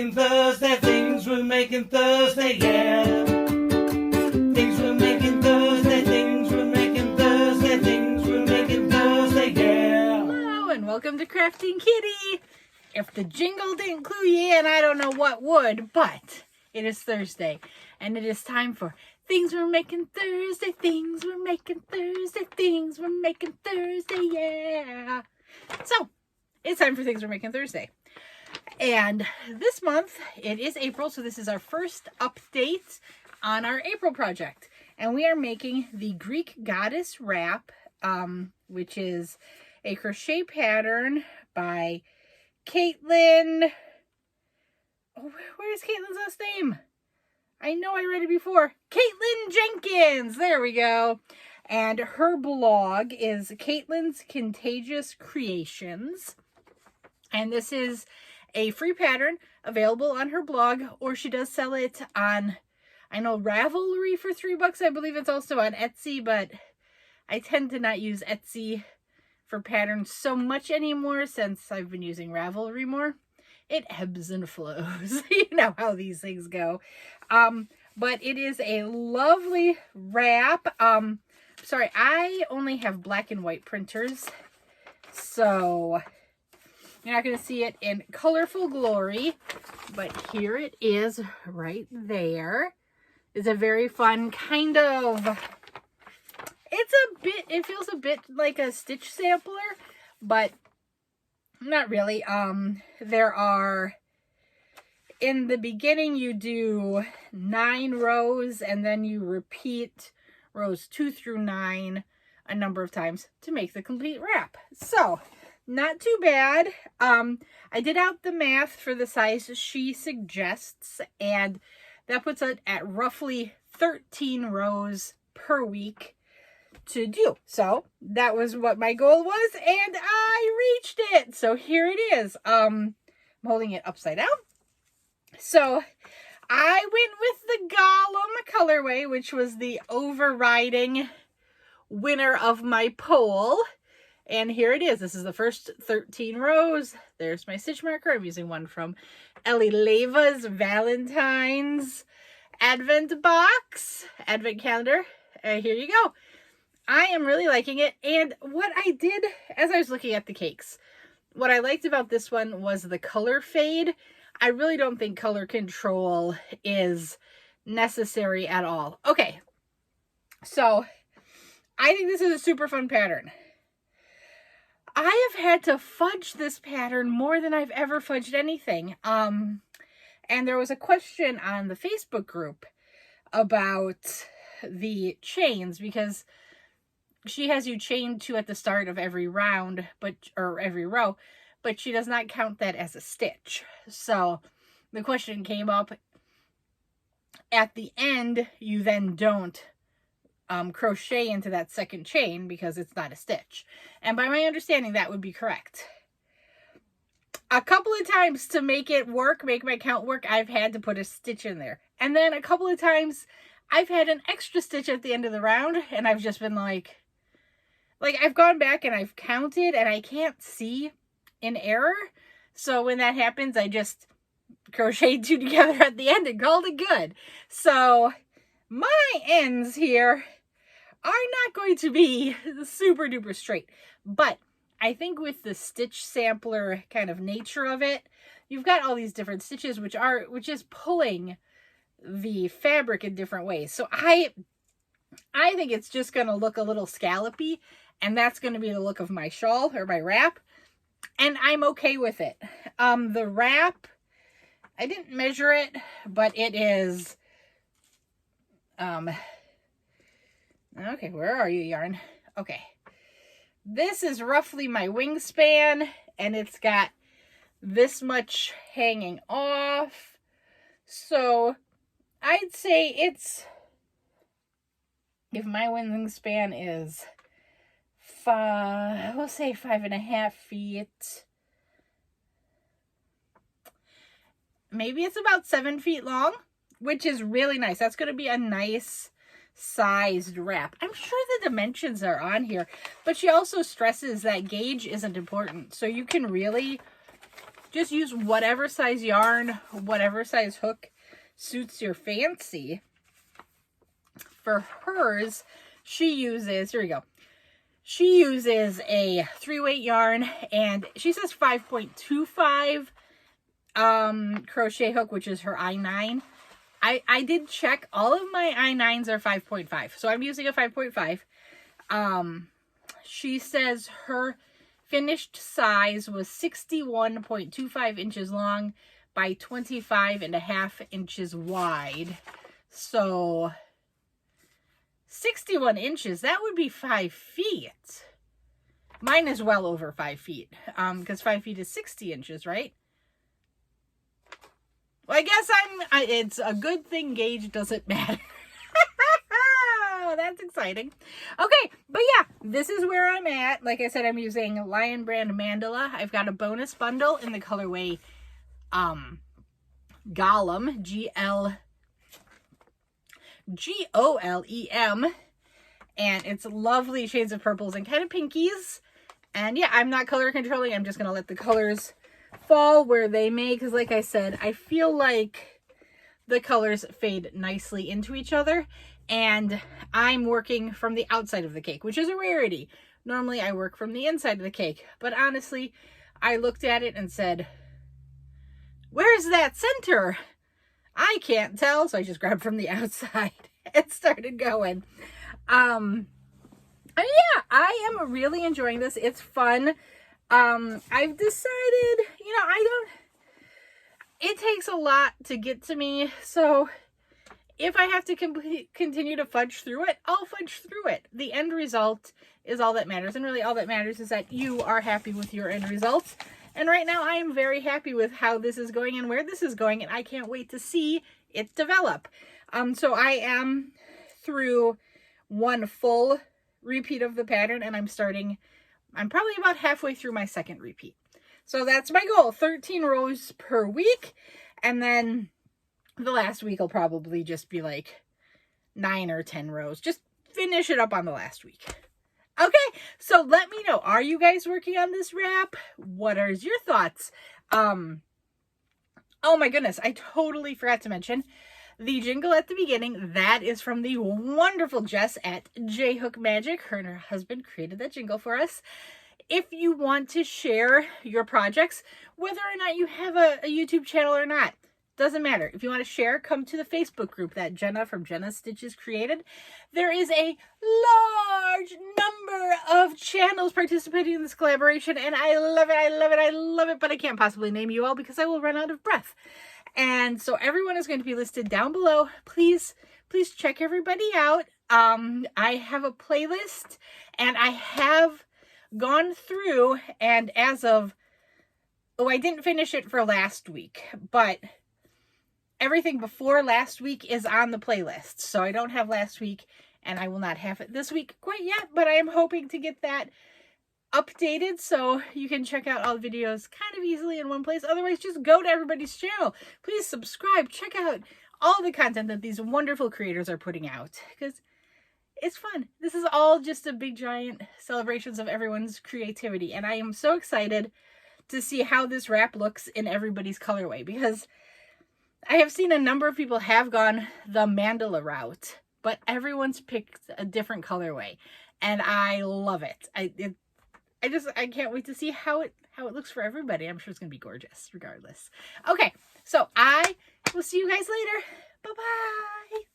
making Thursday, things we're making Thursday, yeah. Things we're making Thursday, things we're making Thursday, things we're making Thursday, yeah. Hello and welcome to Krafting Kitty. If the jingle didn't clue you in, I don't know what would, but it is Thursday and it is time for Things We're Making Thursday, Things We're Making Thursday, Things We're Making Thursday, yeah. So, it's time for Things We're Making Thursday. And this month, it is April, so this is our first update on our April project. And we are making the Greek Goddess Wrap, which is a crochet pattern by Caitlin. Oh, where's Caitlin's last name? I know I read it before. Caitlin Jenkins. There we go. And her blog is Caitlin's Contagious Creations. And this is a free pattern available on her blog, or she does sell it on, I know, Ravelry for $3. I believe it's also on Etsy, but I tend to not use Etsy for patterns so much anymore since I've been using Ravelry more. It ebbs and flows. You know how these things go. But it is a lovely wrap. Sorry, I only have black and white printers, so you're not going to see it in colorful glory, but here it is right there. It's a very fun kind of, it feels a bit like a stitch sampler, but not really. There are, in the beginning you do 9 rows and then you repeat rows 2 through 9 a number of times to make the complete wrap. So, not too bad. I did out the math for the size she suggests, and that puts it at roughly 13 rows per week to do. So that was what my goal was, and I reached it. So here it is. I'm holding it upside down. So I went with the Golem colorway, which was the overriding winner of my poll. And here it is. This is the first 13 rows. There's my stitch marker. I'm using one from Ellie Leva's Valentine's Advent box, Advent calendar. Here you go. I am really liking it. And what I did as I was looking at the cakes, what I liked about this one was the color fade. I really don't think color control is necessary at all. Okay, so I think this is a super fun pattern. I have had to fudge this pattern more than I've ever fudged anything. And there was a question on the Facebook group about the chains, because she has you chain 2 at the start of every round, or every row, but she does not count that as a stitch. So the question came up, at the end, you then don't crochet into that second chain because it's not a stitch. And by my understanding, that would be correct. A couple of times to make it work, make my count work, I've had to put a stitch in there. And then a couple of times I've had an extra stitch at the end of the round, and I've just been like I've gone back and I've counted and I can't see an error. So when that happens, I just crocheted 2 together at the end and called it good. So my ends here are not going to be super duper straight, but I think with the stitch sampler kind of nature of it, you've got all these different stitches which is pulling the fabric in different ways. So I think it's just going to look a little scallopy, and that's going to be the look of my shawl or my wrap, and I'm okay with it. The wrap, I didn't measure it, but it is okay, where are you, yarn? Okay. This is roughly my wingspan, and it's got this much hanging off. So I'd say it's, if my wingspan is we'll say 5.5 feet. Maybe it's about 7 feet long, which is really nice. That's going to be a nice sized wrap. I'm sure the dimensions are on here, but she also stresses that gauge isn't important. So you can really just use whatever size yarn, whatever size hook suits your fancy. For hers, she uses, here we go. She uses a 3-weight yarn, and she says 5.25 crochet hook, which is her I9. I did check. All of my I9s are 5.5, so I'm using a 5.5. She says her finished size was 61.25 inches long by 25.5 inches wide. So 61 inches, that would be 5 feet. Mine is well over 5 feet, because 5 feet is 60 inches, right? Well, I guess it's a good thing gauge doesn't matter. That's exciting. Okay, but yeah, this is where I'm at. Like I said, I'm using Lion Brand Mandala. I've got a bonus bundle in the colorway Golem, Golem, and it's lovely shades of purples and kind of pinkies. And yeah, I'm not color controlling. I'm just going to let the colors fall where they may, because like I said, I feel like the colors fade nicely into each other, and I'm working from the outside of the cake, which is a rarity. Normally I work from the inside of the cake, but honestly, I looked at it and said, where's that center? I can't tell, so I just grabbed from the outside and started going. And yeah, I am really enjoying this. It's fun. I've decided, it takes a lot to get to me, so if I have to continue to fudge through it, I'll fudge through it. The end result is all that matters, and really all that matters is that you are happy with your end results. And right now I am very happy with how this is going and where this is going, and I can't wait to see it develop. So I am through one full repeat of the pattern, and I'm probably about halfway through my second repeat. So that's my goal, 13 rows per week, and then the last week will probably just be like 9 or 10 rows. Just finish it up on the last week. Okay, so let me know. Are you guys working on this wrap? What are your thoughts? Oh my goodness, I totally forgot to mention the jingle at the beginning. That is from the wonderful Jess at J Hook Magic. Her and her husband created that jingle for us. If you want to share your projects, whether or not you have a YouTube channel or not, doesn't matter. If you want to share, come to the Facebook group that Jenna from Jenna Stitches created. There is a large number of channels participating in this collaboration, and I love it, I love it, I love it, but I can't possibly name you all because I will run out of breath. And so everyone is going to be listed down below. Please check everybody out. I have a playlist, and I have gone through, and as of, I didn't finish it for last week, but everything before last week is on the playlist. So I don't have last week, and I will not have it this week quite yet, but I am hoping to get that updated so you can check out all the videos kind of easily in one place. Otherwise, just go to everybody's channel. Please subscribe. Check out all the content that these wonderful creators are putting out, because it's fun. This is all just a big giant celebrations of everyone's creativity, and I am so excited to see how this wrap looks in everybody's colorway, because I have seen a number of people have gone the mandala route, but everyone's picked a different colorway, and I love it. I can't wait to see how it looks for everybody. I'm sure it's gonna be gorgeous regardless. Okay, so I will see you guys later. Bye-bye.